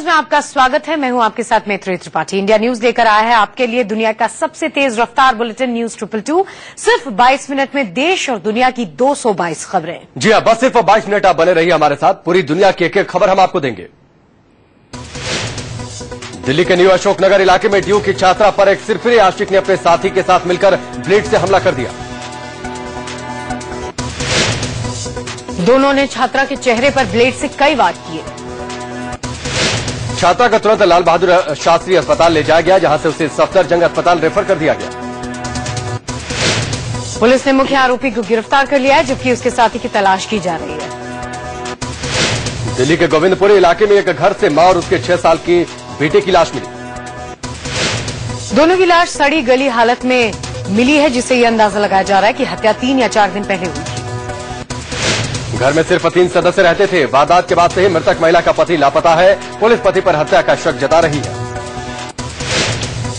News में आपका स्वागत है। मैं हूं आपके साथ मैत्री त्रिपाठी। इंडिया न्यूज लेकर आया है आपके लिए दुनिया का सबसे तेज रफ्तार बुलेटिन न्यूज 222। सिर्फ 22 मिनट में देश और दुनिया की 222 खबरें। जी हां, बस सिर्फ 22 मिनट आप बने रहिए हमारे साथ। पूरी दुनिया की एक एक खबर हम आपको देंगे। दिल्ली के न्यू अशोकनगर इलाके में ड्यू की छात्रा पर एक सिरफिरे आशिक ने अपने साथी के साथ मिलकर ब्लेड से हमला कर दिया। दोनों ने छात्रा के चेहरे पर ब्लेड से कई वार किए। छात्रा का तुरंत लाल बहादुर शास्त्री अस्पताल ले जाया गया, जहां से उसे सफदरजंग अस्पताल रेफर कर दिया गया। पुलिस ने मुख्य आरोपी को गिरफ्तार कर लिया है, जबकि उसके साथी की तलाश की जा रही है। दिल्ली के गोविंदपुरी इलाके में एक घर से मां और उसके 6 साल की बेटे की लाश मिली। दोनों की लाश सड़ी गली हालत में मिली है, जिससे यह अंदाजा लगाया जा रहा है कि हत्या 3 या 4 दिन पहले हुई थी। घर में सिर्फ 3 सदस्य रहते थे। वारदात के बाद से ही मृतक महिला का पति लापता है। पुलिस पति पर हत्या का शक जता रही है।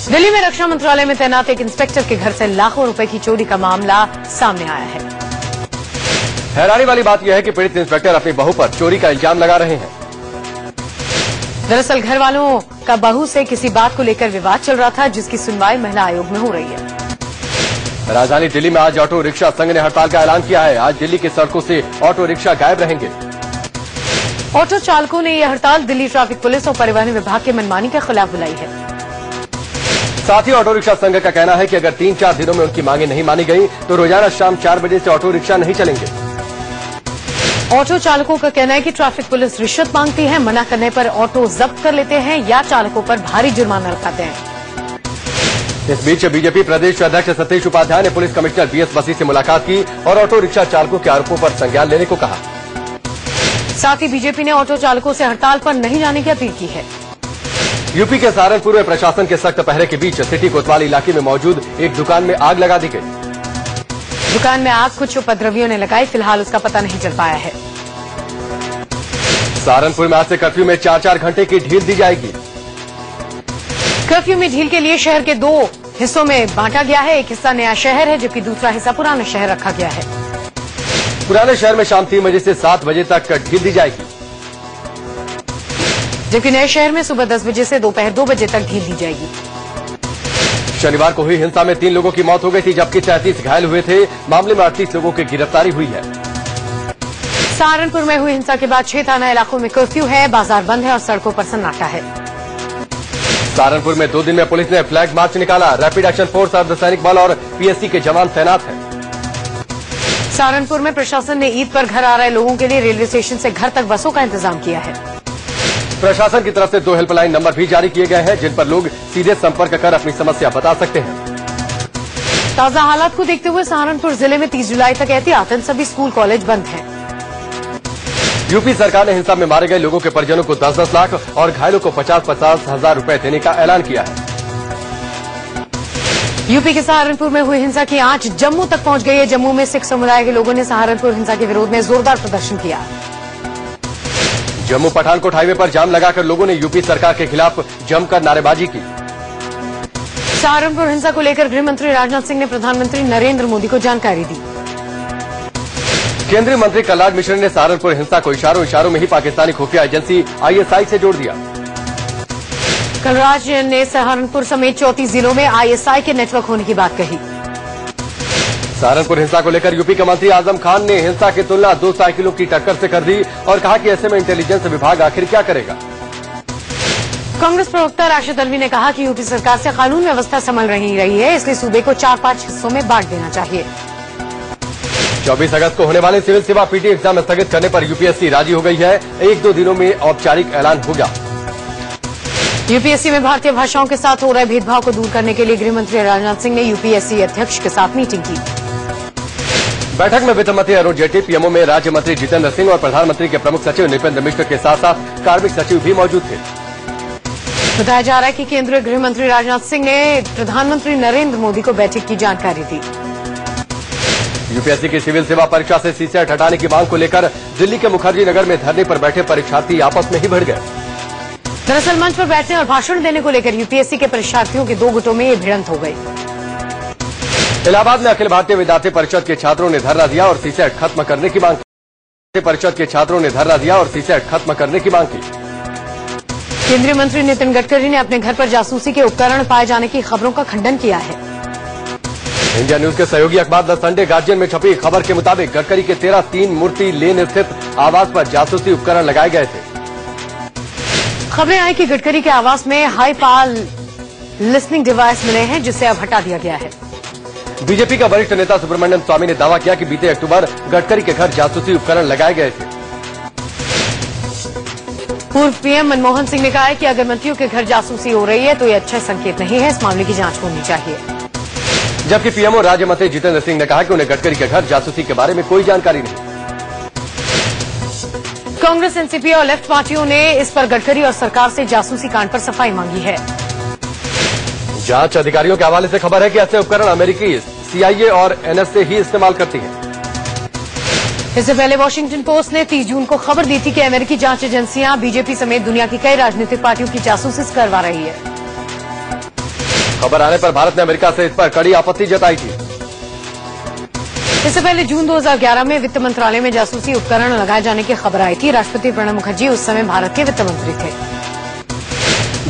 दिल्ली में रक्षा मंत्रालय में तैनात एक इंस्पेक्टर के घर से लाखों रुपए की चोरी का मामला सामने आया है। हैरानी वाली बात यह है कि पीड़ित इंस्पेक्टर अपनी बहू पर चोरी का इल्जाम लगा रहे हैं। दरअसल घर वालों का बहू से किसी बात को लेकर विवाद चल रहा था, जिसकी सुनवाई महिला आयोग में हो रही है। राजधानी दिल्ली में आज ऑटो रिक्शा संघ ने हड़ताल का ऐलान किया है। आज दिल्ली की सड़कों से ऑटो रिक्शा गायब रहेंगे। ऑटो चालकों ने यह हड़ताल दिल्ली ट्रैफिक पुलिस और परिवहन विभाग के मनमानी के खिलाफ बुलाई है। साथ ही ऑटो रिक्शा संघ का कहना है कि अगर 3-4 दिनों में उनकी मांगे नहीं मानी गई तो रोजाना शाम 4 बजे से ऑटो रिक्शा नहीं चलेंगे। ऑटो चालकों का कहना है कि ट्रैफिक पुलिस रिश्वत मांगती है, मना करने पर ऑटो जब्त कर लेते हैं या चालकों पर भारी जुर्माना लगाते हैं। इस बीच बीजेपी प्रदेश अध्यक्ष सतीश उपाध्याय ने पुलिस कमिश्नर बीएस बसी से मुलाकात की और ऑटो रिक्शा चालकों के आरोपों पर संज्ञान लेने को कहा। साथ ही बीजेपी ने ऑटो चालकों से हड़ताल पर नहीं जाने की अपील की है। यूपी के सहारनपुर में प्रशासन के सख्त पहरे के बीच सिटी कोतवाली इलाके में मौजूद एक दुकान में आग लगा दी गई। दुकान में आग कुछ उपद्रवियों ने लगाई, फिलहाल उसका पता नहीं चल पाया है। सहारनपुर में आज से कर्फ्यू में 4-4 घंटे की ढील दी जाएगी। कर्फ्यू में ढील के लिए शहर के 2 हिस्सों में बांटा गया है। एक हिस्सा नया शहर है, जबकि दूसरा हिस्सा पुराना शहर रखा गया है। पुराने शहर में शाम 3 बजे से 7 बजे तक ढील दी जाएगी, जबकि नए शहर में सुबह 10 बजे से दोपहर 2 बजे तक ढील दी जाएगी। शनिवार को हुई हिंसा में 3 लोगों की मौत हो गई थी, जबकि 33 घायल हुए थे। मामले में 38 लोगों की गिरफ्तारी हुई है। सहारनपुर में हुई हिंसा के बाद 6 थाना इलाकों में कर्फ्यू है, बाजार बंद है और सड़कों पर सन्नाटा है। सहारनपुर में 2 दिन में पुलिस ने फ्लैग मार्च निकाला। रैपिड एक्शन फोर्स, अर्धसैनिक बल और पीएससी के जवान तैनात हैं। सहारनपुर में प्रशासन ने ईद पर घर आ रहे लोगों के लिए रेलवे स्टेशन से घर तक बसों का इंतजाम किया है। प्रशासन की तरफ से 2 हेल्पलाइन नंबर भी जारी किए गए हैं, जिन पर लोग सीधे संपर्क कर अपनी समस्या बता सकते हैं। ताजा हालात को देखते हुए सहारनपुर जिले में 30 जुलाई तक एहतियातन सभी स्कूल कॉलेज बंद हैं। यूपी सरकार ने हिंसा में मारे गए लोगों के परिजनों को 10-10 लाख और घायलों को 50-50 हजार रुपए देने का ऐलान किया है। यूपी के सहारनपुर में हुई हिंसा की आंच जम्मू तक पहुंच गई है। जम्मू में सिख समुदाय के लोगों ने सहारनपुर हिंसा के विरोध में जोरदार प्रदर्शन किया। जम्मू पठानकोट हाईवे पर जाम लगाकर लोगों ने यूपी सरकार के खिलाफ जमकर नारेबाजी की। सहारनपुर हिंसा को लेकर गृह मंत्री राजनाथ सिंह ने प्रधानमंत्री नरेंद्र मोदी को जानकारी दी। केंद्रीय मंत्री कलराज मिश्र ने सहारनपुर हिंसा को इशारों में ही पाकिस्तानी खुफिया एजेंसी आईएसआई से जोड़ दिया। कलराज ने सहारनपुर समेत 34 जिलों में आईएसआई के नेटवर्क होने की बात कही। सहारनपुर हिंसा को लेकर यूपी के मंत्री आजम खान ने हिंसा की तुलना 2 साइकिलों की टक्कर से कर दी और कहा कि ऐसे में इंटेलिजेंस विभाग आखिर क्या करेगा। कांग्रेस प्रवक्ता राशिद अल्वी ने कहा कि यूपी सरकार से कानून व्यवस्था संभल रही है, इसलिए सूबे को 4-5 हिस्सों में बांट देना चाहिए। 24 अगस्त को होने वाले सिविल सेवा पीटी एग्जाम स्थगित करने पर यूपीएससी राजी हो गई है। 1-2 दिनों में औपचारिक ऐलान होगा। यूपीएससी में भारतीय भाषाओं के साथ हो रहे भेदभाव को दूर करने के लिए गृह मंत्री राजनाथ सिंह ने यूपीएससी अध्यक्ष के साथ मीटिंग की। बैठक में वित्त मंत्री अरुण जेटली, पीएमओ में राज्य मंत्री जितेंद्र सिंह और प्रधानमंत्री के प्रमुख सचिव नृपेंद्र मिश्र के साथ साथ कार्मिक सचिव भी मौजूद थे। बताया जा रहा है कि केंद्रीय गृह मंत्री राजनाथ सिंह ने प्रधानमंत्री नरेंद्र मोदी को बैठक की जानकारी दी। यूपीएससी की सिविल सेवा परीक्षा से सीसेट हटाने की मांग को लेकर दिल्ली के मुखर्जी नगर में धरने पर बैठे परीक्षार्थी आपस में ही भिड़ गए। दरअसल मंच पर बैठने और भाषण देने को लेकर यूपीएससी के परीक्षार्थियों के 2 गुटों में ये भिड़ंत हो गई। इलाहाबाद में अखिल भारतीय विद्यार्थी परिषद के छात्रों ने धरना दिया और सीसेट खत्म करने की मांग की। केंद्रीय मंत्री नितिन गडकरी ने अपने घर पर जासूसी के उपकरण पाए जाने की खबरों का खंडन किया है। इंडिया न्यूज के सहयोगी अखबार द संडे गार्जियन में छपी खबर के मुताबिक गडकरी के 13 मूर्ति लेन स्थित आवास पर जासूसी उपकरण लगाए गए थे। खबरें आई कि गडकरी के आवास में हाई पावर लिसनिंग डिवाइस मिले हैं, जिसे अब हटा दिया गया है। बीजेपी का वरिष्ठ नेता सुब्रमण्यम स्वामी ने दावा किया कि बीते अक्टूबर गडकरी के घर जासूसी उपकरण लगाए गए थे। पूर्व पीएम मनमोहन सिंह ने कहा है कि अगर मंत्रियों के घर जासूसी हो रही है तो ये अच्छा संकेत नहीं है, इस मामले की जांच होनी चाहिए। जबकि पीएमओ राज्य मंत्री जितेंद्र सिंह ने कहा कि उन्हें गडकरी के घर जासूसी के बारे में कोई जानकारी नहीं। कांग्रेस, एनसीपी और लेफ्ट पार्टियों ने इस पर गडकरी और सरकार से जासूसी कांड पर सफाई मांगी है। जांच अधिकारियों के हवाले से खबर है कि ऐसे उपकरण अमेरिकी सीआईए और एनएसए ही इस्तेमाल करती है। इससे पहले वॉशिंगटन पोस्ट ने 30 जून को खबर दी थी कि अमेरिकी जांच एजेंसियां बीजेपी समेत दुनिया की कई राजनीतिक पार्टियों की जासूसी करवा रही है। खबर आने पर भारत ने अमेरिका से इस पर कड़ी आपत्ति जताई थी। इससे पहले जून 2011 में वित्त मंत्रालय में जासूसी उपकरण लगाए जाने की खबर आई थी। राष्ट्रपति प्रणब मुखर्जी उस समय भारत के वित्त मंत्री थे।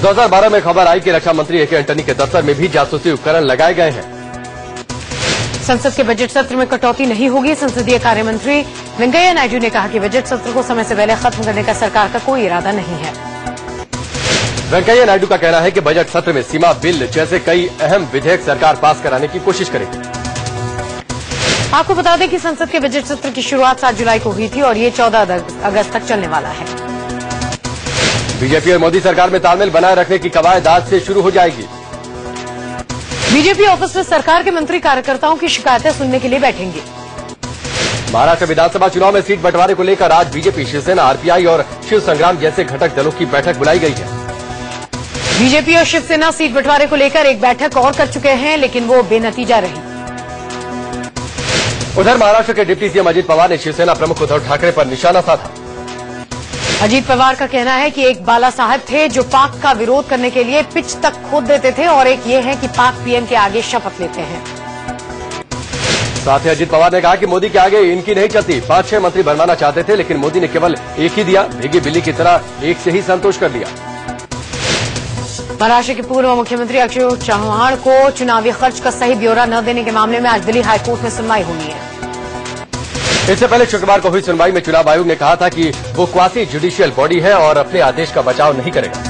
2012 में खबर आई कि रक्षा मंत्री ए.के. एंटनी के दफ्तर में भी जासूसी उपकरण लगाए गए हैं। संसद के बजट सत्र में कटौती नहीं होगी। संसदीय कार्य मंत्री वेंकैया नायडू ने कहा कि बजट सत्र को समय से पहले खत्म करने का सरकार का कोई इरादा नहीं है। वेंकैया नायडू का कहना है कि बजट सत्र में सीमा बिल जैसे कई अहम विधेयक सरकार पास कराने की कोशिश करेगी। आपको बता दें कि संसद के बजट सत्र की शुरुआत 7 जुलाई को हुई थी और ये 14 अगस्त तक चलने वाला है। बीजेपी और मोदी सरकार में तालमेल बनाए रखने की कवायद आज से शुरू हो जाएगी। बीजेपी ऑफिस में सरकार के मंत्री कार्यकर्ताओं की शिकायतें सुनने के लिए बैठेंगे। महाराष्ट्र विधानसभा चुनाव में सीट बंटवारे को लेकर आज बीजेपी, शिवसेना, आरपीआई और शिव संग्राम जैसे घटक दलों की बैठक बुलाई गई है। बीजेपी और शिवसेना सीट बंटवारे को लेकर एक बैठक और कर चुके हैं, लेकिन वो बेनतीजा रही। उधर महाराष्ट्र के डिप्टी सीएम अजित पवार ने शिवसेना प्रमुख उद्धव ठाकरे पर निशाना साधा। अजीत पवार का कहना है कि एक बाला साहब थे जो पाक का विरोध करने के लिए पिच तक खोद देते थे और एक ये है कि पाक पीएम के आगे शपथ लेते हैं। साथ ही अजित पवार ने कहा कि मोदी के आगे इनकी नहीं चलती। 5-6 मंत्री बनवाना चाहते थे, लेकिन मोदी ने केवल एक ही दिया। भीगी बिल्ली की तरह एक से ही संतोष कर लिया। महाराष्ट्र के पूर्व मुख्यमंत्री अशोक चव्हाण को चुनावी खर्च का सही ब्यौरा न देने के मामले में आज दिल्ली हाईकोर्ट में सुनवाई होनी है। इससे पहले शुक्रवार को हुई सुनवाई में चुनाव आयोग ने कहा था कि वो क्वासी जुडिशियल बॉडी है और अपने आदेश का बचाव नहीं करेगा।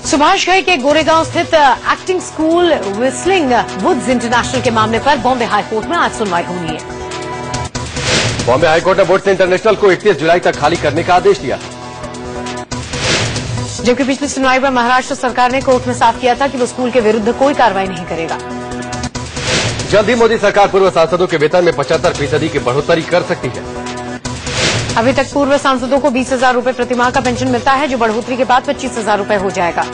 सुभाष घई के गोरेगांव स्थित acting school whistling woods international के मामले पर बॉम्बे हाईकोर्ट में आज सुनवाई होनी है। बॉम्बे हाईकोर्ट ने वुड्स इंटरनेशनल को 31 जुलाई तक खाली करने का आदेश दिया। जबकि पिछली सुनवाई पर महाराष्ट्र सरकार ने कोर्ट में साफ किया था कि वो स्कूल के विरुद्ध कोई कार्रवाई नहीं करेगा। जल्द ही मोदी सरकार पूर्व सांसदों के वेतन में 75% की बढ़ोतरी कर सकती है। अभी तक पूर्व सांसदों को 20,000 रूपये प्रतिमाह का पेंशन मिलता है, जो बढ़ोतरी के बाद 25,000 रूपये हो जाएगा।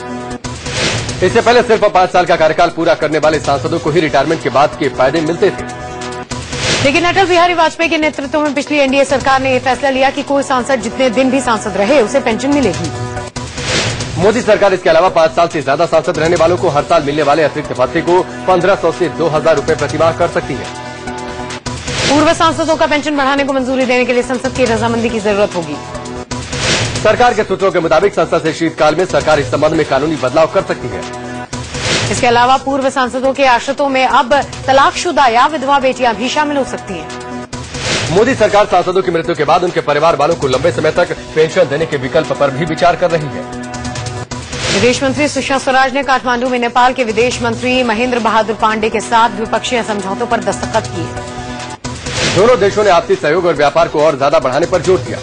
इससे पहले सिर्फ 5 साल का कार्यकाल पूरा करने वाले सांसदों को ही रिटायरमेंट के बाद के फायदे मिलते थे। लेकिन अटल बिहारी वाजपेयी के नेतृत्व में पिछली एनडीए सरकार ने यह फैसला लिया कि कोई सांसद जितने दिन भी सांसद रहे उसे पेंशन मिलेगी। मोदी सरकार इसके अलावा 5 साल से ज्यादा सांसद रहने वालों को हर साल मिलने वाले अतिरिक्त भत्ते को 1,500 से 2,000 रूपये प्रतिमाह कर सकती है। पूर्व सांसदों का पेंशन बढ़ाने को मंजूरी देने के लिए संसद की रजामंदी की जरूरत होगी। सरकार के सूत्रों के मुताबिक संसद से शीतकाल में सरकार इस संबंध में कानूनी बदलाव कर सकती है। इसके अलावा पूर्व सांसदों के आश्रितों में अब तलाकशुदा या विधवा बेटियां भी शामिल हो सकती हैं। मोदी सरकार सांसदों की मृत्यु के बाद उनके परिवार वालों को लंबे समय तक पेंशन देने के विकल्प पर भी विचार कर रही है। विदेश मंत्री सुषमा स्वराज ने काठमांडू में नेपाल के विदेश मंत्री महेंद्र बहादुर पांडे के साथ द्विपक्षीय समझौतों पर दस्तखत किए। दोनों देशों ने आपसी सहयोग और व्यापार को और ज्यादा बढ़ाने पर जोर दिया।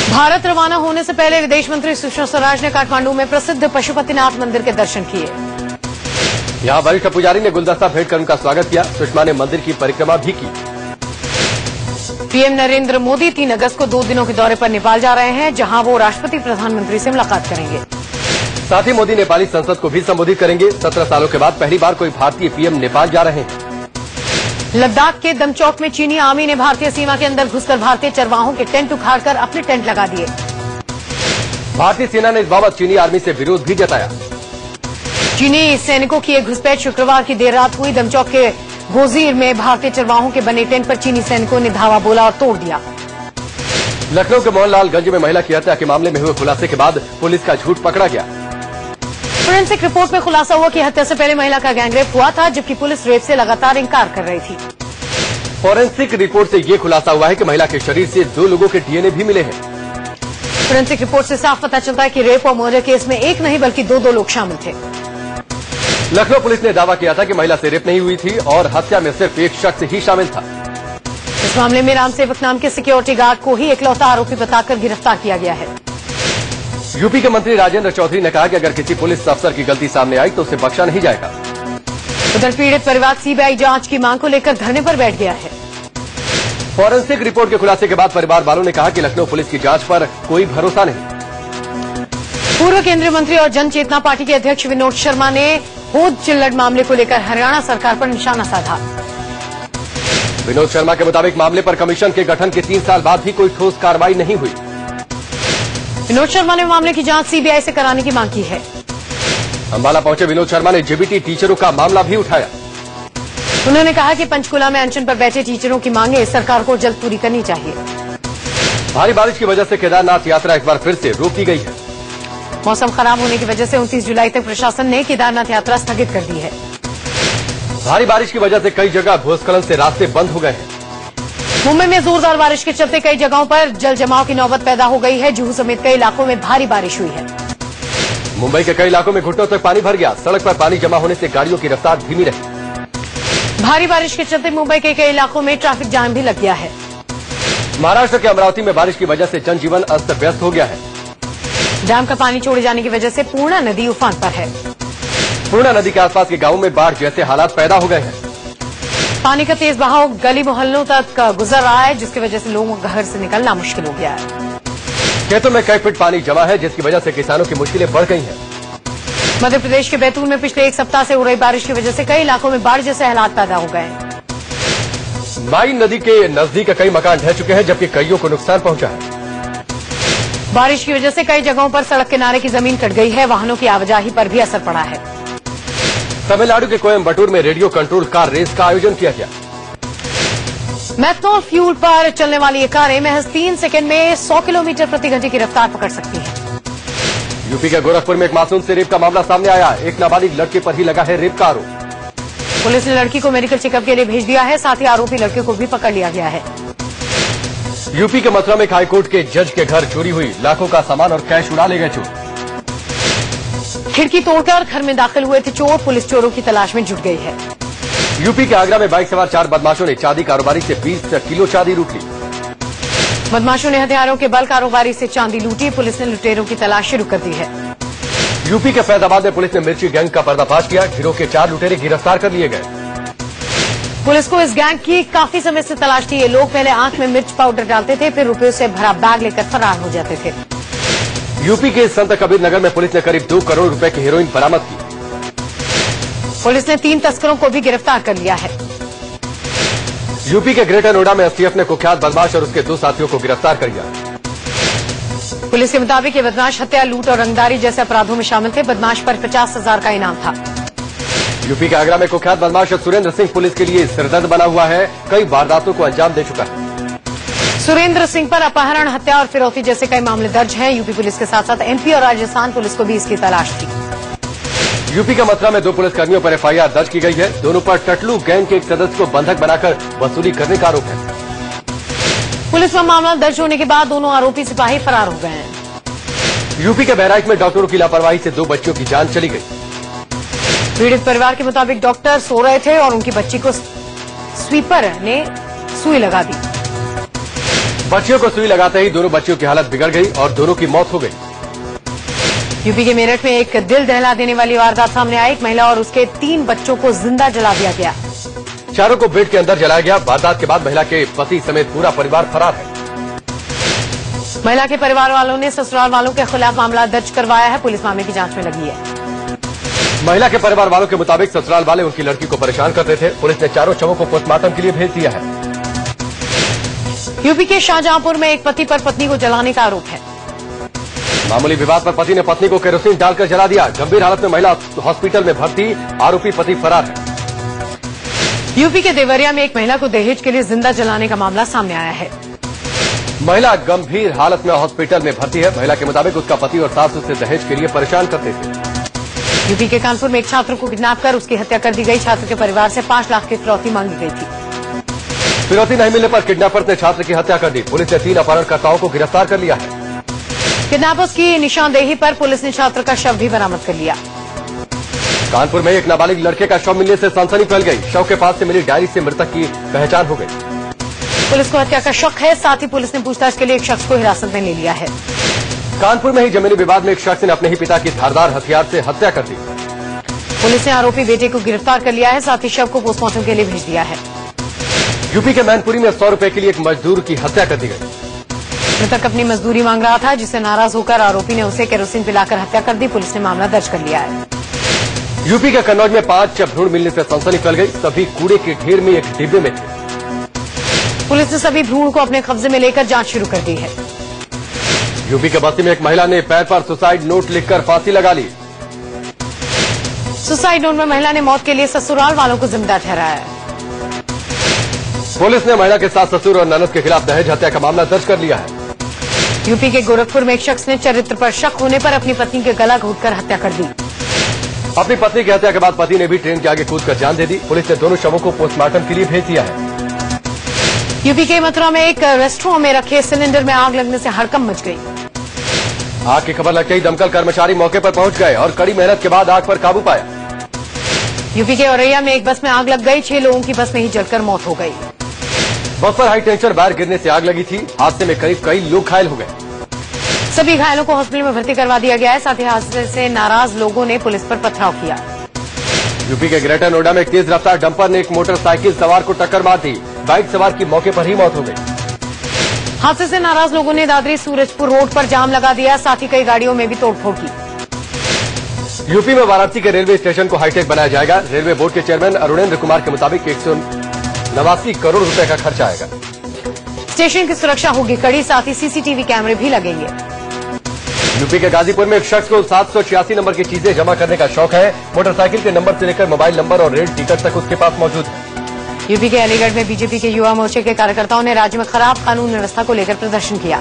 भारत रवाना होने से पहले विदेश मंत्री सुषमा स्वराज ने काठमांडू में प्रसिद्ध पशुपतिनाथ मंदिर के दर्शन किए। यहां वरिष्ठ पुजारी ने गुलदस्ता भेंट कर उनका स्वागत किया। सुषमा ने मंदिर की परिक्रमा भी की। पीएम नरेंद्र मोदी 3 अगस्त को 2 दिनों के दौरे पर नेपाल जा रहे हैं, जहां वो राष्ट्रपति प्रधानमंत्री से मुलाकात करेंगे। साथ ही मोदी नेपाली संसद को भी संबोधित करेंगे। 17 सालों के बाद पहली बार कोई भारतीय पीएम नेपाल जा रहे हैं। लद्दाख के दमचौक में चीनी आर्मी ने भारतीय सीमा के अंदर घुसकर भारतीय चरवाहों के टेंट उखाड़कर अपने टेंट लगा दिए। भारतीय सेना ने इस बाबत चीनी आर्मी से विरोध भी जताया। चीनी सैनिकों की एक घुसपैठ शुक्रवार की देर रात हुई। दमचौक के गोजीर में भारतीय चरवाहों के बने टेंट पर चीनी सैनिकों ने धावा बोला और तोड़ दिया। लखनऊ के मोहनलालगंज में महिला की हत्या के मामले में हुए खुलासे के बाद पुलिस का झूठ पकड़ा गया। फोरेंसिक रिपोर्ट में खुलासा हुआ कि हत्या से पहले महिला का गैंगरेप हुआ था, जबकि पुलिस रेप से लगातार इंकार कर रही थी। फोरेंसिक रिपोर्ट से ये खुलासा हुआ है कि महिला के शरीर से 2 लोगों के डीएनए भी मिले हैं। फोरेंसिक रिपोर्ट से साफ पता चलता है कि रेप और मर्डर केस में एक नहीं बल्कि 2 लोग शामिल थे। लखनऊ पुलिस ने दावा किया था कि महिला से रेप नहीं हुई थी और हत्या में सिर्फ एक शख्स ही शामिल था। इस मामले में रामसेवक नाम के सिक्योरिटी गार्ड को ही इकलौता आरोपी बताकर गिरफ्तार किया गया है। यूपी के मंत्री राजेंद्र चौधरी ने कहा कि अगर किसी पुलिस अफसर की गलती सामने आई तो उसे बख्शा नहीं जाएगा। उधर पीड़ित परिवार सीबीआई जांच की मांग को लेकर धरने पर बैठ गया है। फॉरेंसिक रिपोर्ट के खुलासे के बाद परिवार वालों ने कहा कि लखनऊ पुलिस की जांच पर कोई भरोसा नहीं। पूर्व केंद्रीय मंत्री और जन चेतना पार्टी के अध्यक्ष विनोद शर्मा ने होद चिल्लड़ मामले को लेकर हरियाणा सरकार पर निशाना साधा। विनोद शर्मा के मुताबिक मामले पर कमीशन के गठन के 3 साल बाद भी कोई ठोस कार्रवाई नहीं हुई। विनोद शर्मा ने मामले की जांच सीबीआई से कराने की मांग की है। अंबाला पहुंचे विनोद शर्मा ने जेबीटी टीचरों का मामला भी उठाया। उन्होंने कहा कि पंचकुला में अनशन पर बैठे टीचरों की मांगे सरकार को जल्द पूरी करनी चाहिए। भारी बारिश की वजह से केदारनाथ यात्रा एक बार फिर से रोक दी गई है। मौसम खराब होने की वजह से 29 जुलाई तक प्रशासन ने केदारनाथ यात्रा स्थगित कर दी है। भारी बारिश की वजह से कई जगह भूस्खलन से रास्ते बंद हो गए हैं। मुंबई में जोरदार बारिश के चलते कई जगहों पर जल जमाव की नौबत पैदा हो गई है। जुहू समेत कई इलाकों में भारी बारिश हुई है। मुंबई के कई इलाकों में घुटनों तक पानी भर गया। सड़क पर पानी जमा होने से गाड़ियों की रफ्तार धीमी रही। भारी बारिश के चलते मुंबई के कई इलाकों में ट्रैफिक जाम भी लग गया है। महाराष्ट्र के अमरावती में बारिश की वजह से जनजीवन अस्त व्यस्त हो गया है। डैम का पानी छोड़े जाने की वजह से पूर्णा नदी उफान पर है। पूर्णा नदी के आसपास के गांवों में बाढ़ जैसे हालात पैदा हो गए हैं। पानी का तेज बहाव गली मोहल्लों तक गुजर रहा है, जिसकी वजह से लोगों को घर से निकलना मुश्किल हो गया है। खेतों में कई फीट पानी जमा है, जिसकी वजह से किसानों की मुश्किलें बढ़ गई हैं। मध्य प्रदेश के बैतूल में पिछले 1 सप्ताह से हो रही बारिश की वजह से कई इलाकों में बाढ़ जैसे हालात पैदा हो गए हैं। माई नदी के नजदीक कई मकान ढह चुके हैं, जबकि कईयों को नुकसान पहुंचा है। बारिश की वजह से कई जगहों पर सड़क किनारे की जमीन कट गई है। वाहनों की आवाजाही पर भी असर पड़ा है। तमिलनाडु के कोयम्बटूर में रेडियो कंट्रोल कार रेस का आयोजन किया गया। मैथनॉल फ्यूल पर चलने वाली ये कारें महज 3 सेकंड में 100 किलोमीटर प्रति घंटे की रफ्तार पकड़ सकती हैं। यूपी के गोरखपुर में एक मासूम से रेप का मामला सामने आया। एक नाबालिग लड़के पर ही लगा है रेप का आरोप। पुलिस ने लड़की को मेडिकल चेकअप के लिए भेज दिया है। साथ ही आरोपी लड़के को भी पकड़ लिया गया है। यूपी के मथुरा में हाईकोर्ट के जज के घर चोरी हुई। लाखों का सामान और कैश उड़ा ले गए चोर। खिड़की तोड़कर घर में दाखिल हुए थे चोर। पुलिस चोरों की तलाश में जुट गई है। यूपी के आगरा में बाइक सवार 4 बदमाशों ने चांदी कारोबारी से 20 किलो चांदी लूट ली। बदमाशों ने हथियारों के बल कारोबारी से चांदी लूटी। पुलिस ने लुटेरों की तलाश शुरू कर दी है। यूपी के फैजाबाद में पुलिस ने मिर्ची गैंग का पर्दाफाश किया। गिरोह के 4 लुटेरे गिरफ्तार कर लिए गए। पुलिस को इस गैंग की काफी समय से तलाश थी। ये लोग पहले आंख में मिर्च पाउडर डालते थे, फिर रुपयों से भरा बैग लेकर फरार हो जाते थे। यूपी के संत कबीर नगर में पुलिस ने करीब 2 करोड़ रुपए की हेरोइन बरामद की। पुलिस ने 3 तस्करों को भी गिरफ्तार कर लिया है। यूपी के ग्रेटर नोएडा में एसटीएफ ने कुख्यात बदमाश और उसके 2 साथियों को गिरफ्तार कर लिया। पुलिस के मुताबिक ये बदमाश हत्या, लूट और रंगदारी जैसे अपराधों में शामिल थे। बदमाश पर 50,000 का इनाम था। यूपी के आगरा में कुख्यात बदमाश सुरेंद्र सिंह पुलिस के लिए सिरदर्द बना हुआ है। कई वारदातों को अंजाम दे चुका है। सुरेंद्र सिंह पर अपहरण, हत्या और फिरौती जैसे कई मामले दर्ज हैं। यूपी पुलिस के साथ साथ एमपी और राजस्थान पुलिस को भी इसकी तलाश थी। यूपी के मथुरा में 2 पुलिसकर्मियों पर एफआईआर दर्ज की गई है। दोनों पर टटलू गैंग के एक सदस्य को बंधक बनाकर वसूली करने का आरोप है। पुलिस में मामला दर्ज होने के बाद दोनों आरोपी सिपाही फरार हो गए हैं। यूपी के बहराइच में डॉक्टरों की लापरवाही से 2 बच्चियों की जान चली गई। पीड़ित परिवार के मुताबिक डॉक्टर सो रहे थे और उनकी बच्ची को स्वीपर ने सुई लगा दी। बच्चियों को सुई लगाते ही दोनों बच्चियों की हालत बिगड़ गई और दोनों की मौत हो गई। यूपी के मेरठ में एक दिल दहला देने वाली वारदात सामने आई। एक महिला और उसके 3 बच्चों को जिंदा जला दिया गया। चारों को बेड के अंदर जलाया गया। वारदात के बाद महिला के पति समेत पूरा परिवार फरार है। महिला के परिवार वालों ने ससुराल वालों के खिलाफ मामला दर्ज करवाया है। पुलिस मामले की जांच में लगी है। महिला के परिवार वालों के मुताबिक ससुराल वाले उनकी लड़की को परेशान करते थे। पुलिस ने चारों शवों को पोस्टमार्टम के लिए भेज दिया है। यूपी के शाहजहांपुर में एक पति पर पत्नी को जलाने का आरोप है। मामूली विवाद पर पति ने पत्नी को केरोसिन डालकर जला दिया। गंभीर हालत में महिला हॉस्पिटल में भर्ती। आरोपी पति फरार है। यूपी के देवरिया में एक महिला को दहेज के लिए जिंदा जलाने का मामला सामने आया है। महिला गंभीर हालत में हॉस्पिटल में भर्ती है। महिला के मुताबिक उसका पति और सास उसे दहेज के लिए परेशान करते थे। यूपी के कानपुर में एक छात्र को किडनैप कर उसकी हत्या कर दी गई। छात्र के परिवार से 5 लाख की फिरौती मांगी गई थी। फिरौती नहीं मिलने पर किडनैपर्स ने छात्र की हत्या कर दी। पुलिस ने 3 अपहरणकर्ताओं को गिरफ्तार कर लिया है। किडनैपर्स की निशानदेही पर पुलिस ने छात्र का शव भी बरामद कर लिया। कानपुर में एक नाबालिग लड़के का शव मिलने से सनसनी फैल गई। शव के पास से मिली डायरी से मृतक की पहचान हो गई। पुलिस को हत्या का शक है। साथ ही पुलिस ने पूछताछ के लिए एक शख्स को हिरासत में ले लिया है। कानपुर में ही जमीनी विवाद में एक शख्स ने अपने ही पिता की धारदार हथियार से हत्या कर दी। पुलिस ने आरोपी बेटे को गिरफ्तार कर लिया है। साथ ही शव को पोस्टमार्टम के लिए भेज दिया है। यूपी के मैनपुरी में 100 रुपए के लिए एक मजदूर की हत्या कर दी गई। मृतक अपनी मजदूरी मांग रहा था, जिससे नाराज होकर आरोपी ने उसे केरोसिन पिलाकर हत्या कर दी। पुलिस ने मामला दर्ज कर लिया है। यूपी के कन्नौज में 5 भ्रूण मिलने से सनसनी फैल गई। सभी कूड़े के ढेर में एक डिब्बे में थे। पुलिस ने सभी भ्रूण को अपने कब्जे में लेकर जांच शुरू कर दी है। यूपी के बस्ती में एक महिला ने पैर पर सुसाइड नोट लिखकर फांसी लगा ली। सुसाइड नोट में महिला ने मौत के लिए ससुराल वालों को जिम्मेदार ठहराया है। पुलिस ने महिला के सास ससुर और ननद के खिलाफ दहेज हत्या का मामला दर्ज कर लिया है। यूपी के गोरखपुर में एक शख्स ने चरित्र पर शक होने पर अपनी पत्नी के गला घोंटकर हत्या कर दी। अपनी पत्नी की हत्या के बाद पति ने भी ट्रेन के आगे कूदकर जान दे दी। पुलिस ने दोनों शवों को पोस्टमार्टम के लिए भेज दिया है। यूपी के मथुरा में एक रेस्टोरेंट में रखे सिलेंडर में आग लगने से हड़कंप मच गई। आग की खबर लगते ही दमकल कर्मचारी मौके पर पहुंच गए और कड़ी मेहनत के बाद आग पर काबू पाया। यूपी के औरैया में एक बस में आग लग गई। 6 लोगों की बस में ही जलकर मौत हो गई। बस पर हाई टेंशन वायर गिरने से आग लगी थी। हादसे में करीब कई लोग घायल हो गए। सभी घायलों को हॉस्पिटल में भर्ती करवा दिया गया है। साथ ही हादसे से नाराज लोगों ने पुलिस पर पथराव किया। यूपी के ग्रेटर नोएडा में एक तेज रफ्तार डंपर ने एक मोटरसाइकिल सवार को टक्कर मार दी। बाइक सवार की मौके पर ही मौत हो गई। हादसे से नाराज लोगों ने दादरी सूरजपुर रोड पर जाम लगा दिया। साथ ही कई गाड़ियों में भी तोड़फोड़ की। यूपी में वाराणसी के रेलवे स्टेशन को हाईटेक बनाया जाएगा। रेलवे बोर्ड के चेयरमैन अरुणेंद्र कुमार के मुताबिक 189 करोड़ रुपए का खर्च आएगा। स्टेशन की सुरक्षा होगी कड़ी। साथ ही सीसीटीवी कैमरे भी लगेंगे। यूपी के गाजीपुर में एक शख्स को 786 नंबर की चीजें जमा करने का शौक है। मोटरसाइकिल के नंबर से लेकर मोबाइल नंबर और रेल टिकट तक उसके पास मौजूद है। यूपी के अलीगढ़ में बीजेपी के युवा मोर्चे के कार्यकर्ताओं ने राज्य में खराब कानून व्यवस्था को लेकर प्रदर्शन किया।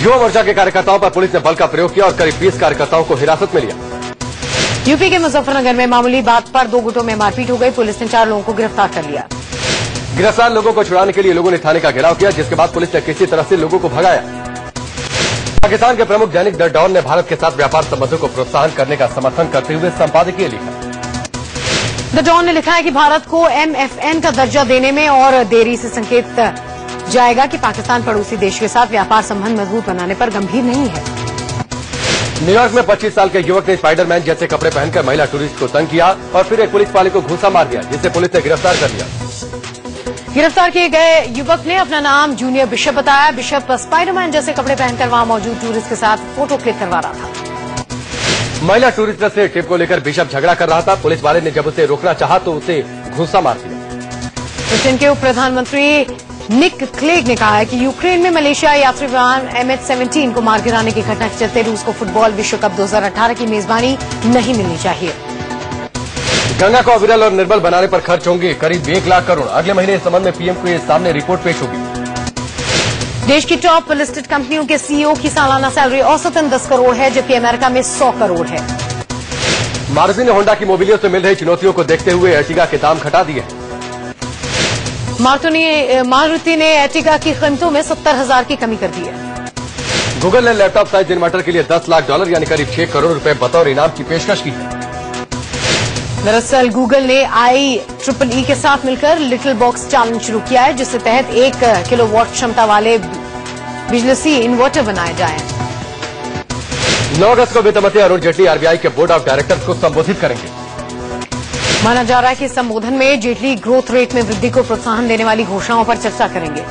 युवा मोर्चा के कार्यकर्ताओं पर पुलिस ने बल का प्रयोग किया और करीब 20 कार्यकर्ताओं को हिरासत में लिया। यूपी के मुजफ्फरनगर में मामूली बात पर 2 गुटों में मारपीट हो गई। पुलिस ने 4 लोगों को गिरफ्तार कर लिया। गिरफ्तार लोगों को छुड़ाने के लिए लोगों ने थाने का घेराव किया, जिसके बाद पुलिस ने किसी तरह से लोगों को भगाया। पाकिस्तान के प्रमुख दैनिक द डॉन ने भारत के साथ व्यापार संबंधों को प्रोत्साहन करने का समर्थन करते हुए संपादकीय लिखा। द डॉन ने लिखा है कि भारत को MFN का दर्जा देने में और देरी से संकेत जाएगा कि पाकिस्तान पड़ोसी देश के साथ व्यापार संबंध मजबूत बनाने पर गंभीर नहीं है। न्यूयॉर्क में 25 साल के युवक ने स्पाइडरमैन जैसे कपड़े पहनकर महिला टूरिस्ट को तंग किया और फिर एक पुलिस वाले को घूंसा मार दिया, जिसे पुलिस ने गिरफ्तार कर लिया। गिरफ्तार किए गए युवक ने अपना नाम जूनियर बिशप बताया। बिशप स्पाइडरमैन जैसे कपड़े पहनकर वहां मौजूद टूरिस्ट के साथ फोटो क्लिक करवा रहा था। महिला टूरिस्ट से टिप को लेकर बिशप झगड़ा कर रहा था। पुलिस वाले ने जब उसे रोकना चाहा तो उसे घूंसा मार दिया। ब्रिटेन के उप प्रधानमंत्री निक क्लेग ने कहा है कि यूक्रेन में मलेशिया यात्री विमान MH17 को मार गिराने की घटना के चलते रूस को फुटबॉल विश्व कप 2018 की मेजबानी नहीं मिलनी चाहिए। गंगा को अविरल और निर्मल बनाने पर खर्च होंगे करीब 1 लाख करोड़। अगले महीने इस संबंध में पीएम के सामने रिपोर्ट पेश होगी। देश की टॉप लिस्टेड कंपनियों के CEO की सालाना सैलरी औसतन 10 करोड़ है, जबकि अमेरिका में 100 करोड़ है। मारुति ने होंडा की मोबिलियों से मिल रही चुनौतियों को देखते हुए एर्टिगा के दाम घटा दिए हैं। मारुति ने एर्टिगा की कीमतों में 70,000 की कमी कर दी है। गूगल ने लैपटॉप साइज इन्वर्टर के लिए $10 लाख यानी करीब 6 करोड़ रुपए बतौर इनाम की पेशकश की है। दरअसल गूगल ने IEEE के साथ मिलकर लिटिल बॉक्स चैलेंज शुरू किया है, जिसके तहत 1 किलोवाट क्षमता वाले बिजली इन्वर्टर बनाए जाएं। 9 अगस्त को वित्त मंत्री अरुण जेटली RBI के बोर्ड ऑफ डायरेक्टर्स को संबोधित करेंगे। माना जा रहा है कि इस संबोधन में जेटली ग्रोथ रेट में वृद्धि को प्रोत्साहन देने वाली घोषणाओं पर चर्चा करेंगे।